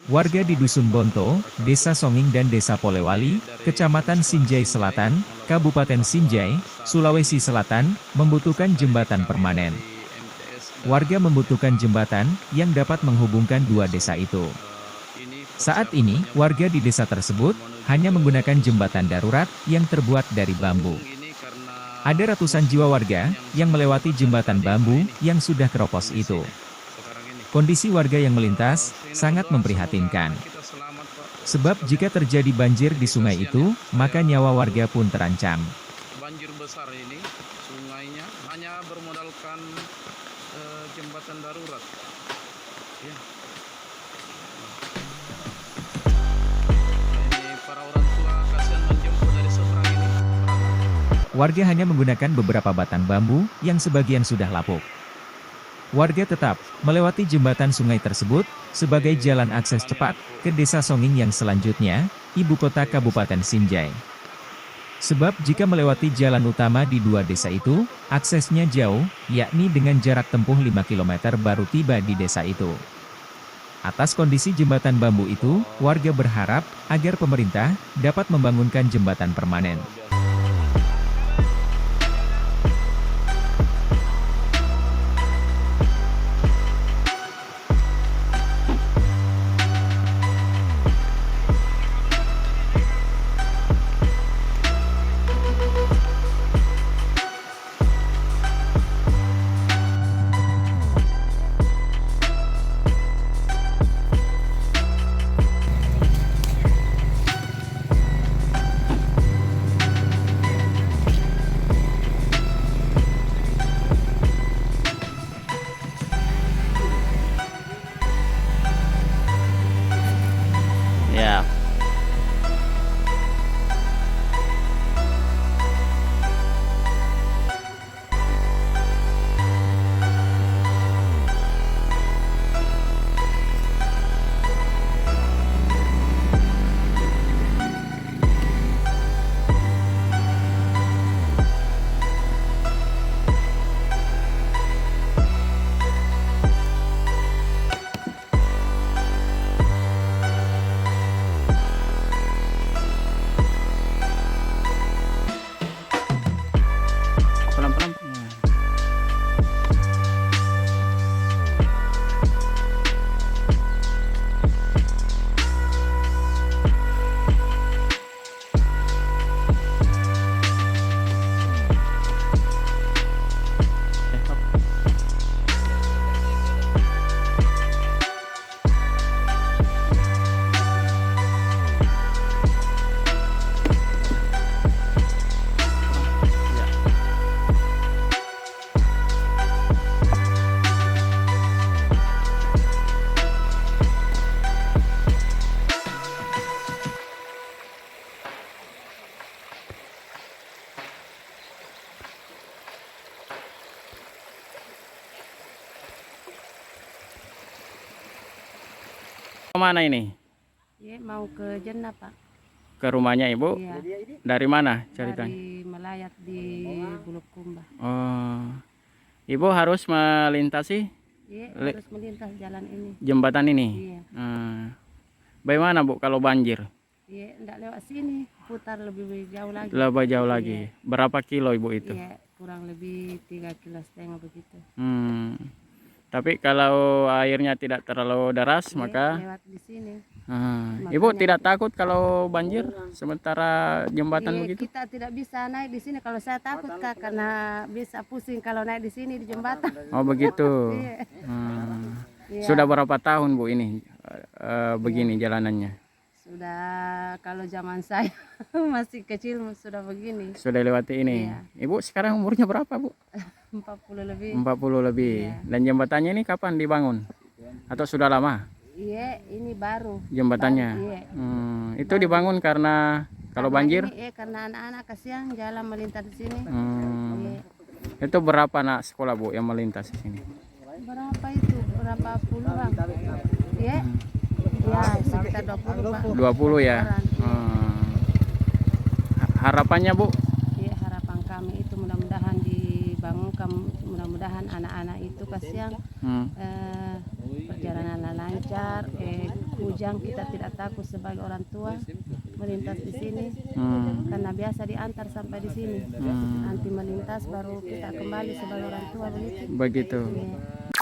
Warga di Dusun Bonto, Desa Songing dan Desa Polewali, Kecamatan Sinjai Selatan, Kabupaten Sinjai, Sulawesi Selatan, membutuhkan jembatan permanen. Warga membutuhkan jembatan yang dapat menghubungkan dua desa itu. Saat ini, warga di desa tersebut hanya menggunakan jembatan darurat yang terbuat dari bambu. Ada ratusan jiwa warga yang melewati jembatan bambu yang sudah keropos itu. Kondisi warga yang melintas sangat memprihatinkan. Sebab jika terjadi banjir di sungai itu, maka nyawa warga pun terancam. Banjir besar ini, sungainya hanya bermodalkan jembatan darurat. Ya. Ini para orang tua kasihan menjemput dari seberang ini. Warga hanya menggunakan beberapa batang bambu yang sebagian sudah lapuk. Warga tetap melewati jembatan sungai tersebut sebagai jalan akses cepat ke Desa Songing yang selanjutnya, ibu kota Kabupaten Sinjai. Sebab jika melewati jalan utama di dua desa itu, aksesnya jauh, yakni dengan jarak tempuh 5 km baru tiba di desa itu. Atas kondisi jembatan bambu itu, warga berharap agar pemerintah dapat membangunkan jembatan permanen. Ya. Pelan-pelan. Kemana ini? Ya, mau ke Jenda, Pak. Ke rumahnya ibu? Iya, Dari mana ceritanya? dari Melayat di Bulukumba. Oh, ibu harus melintasi Ya, harus melintas jalan ini. jembatan ini. Iya, Bagaimana bu kalau banjir? ya, enggak lewat sini, putar lebih jauh lagi. Lebih jauh lagi. Berapa kilo ibu itu? Iya, kurang lebih 3,5 kilo begitu. Tapi kalau airnya tidak terlalu deras, Ya, maka lewat di sini. ibu tidak takut kalau banjir sementara jembatan Iya, begitu? kita tidak bisa naik di sini. Kalau saya takut, Kak, karena bisa pusing kalau naik di sini di jembatan. Oh begitu. Iya. Iya. Sudah berapa tahun bu ini begini jalanannya? Sudah, kalau zaman saya masih kecil sudah begini. Sudah lewati ini. Iya. Ibu sekarang umurnya berapa bu? 40 lebih. 40 lebih. Iya. Dan jembatannya ini kapan dibangun? Atau sudah lama Iya, ini baru. jembatannya? Baru, iya. Itu dibangun karena kalau banjir? Ini, karena anak-anak kasihan jalan melintas di sini. Iya. Itu berapa anak sekolah bu yang melintas di sini? Berapa itu? Berapa puluhan? Iya. Ya, sekitar 20, Pak. 20 ya. Harapannya bu? Iya, harapan kami itu mudah-mudahan dibangunkan, mudah-mudahan anak-anak itu kasihan perjalanan lancar, hujan kita tidak takut sebagai orang tua melintas di sini karena biasa diantar sampai di sini. Nanti melintas baru kita kembali sebagai orang tua begitu. Begitu. Iya.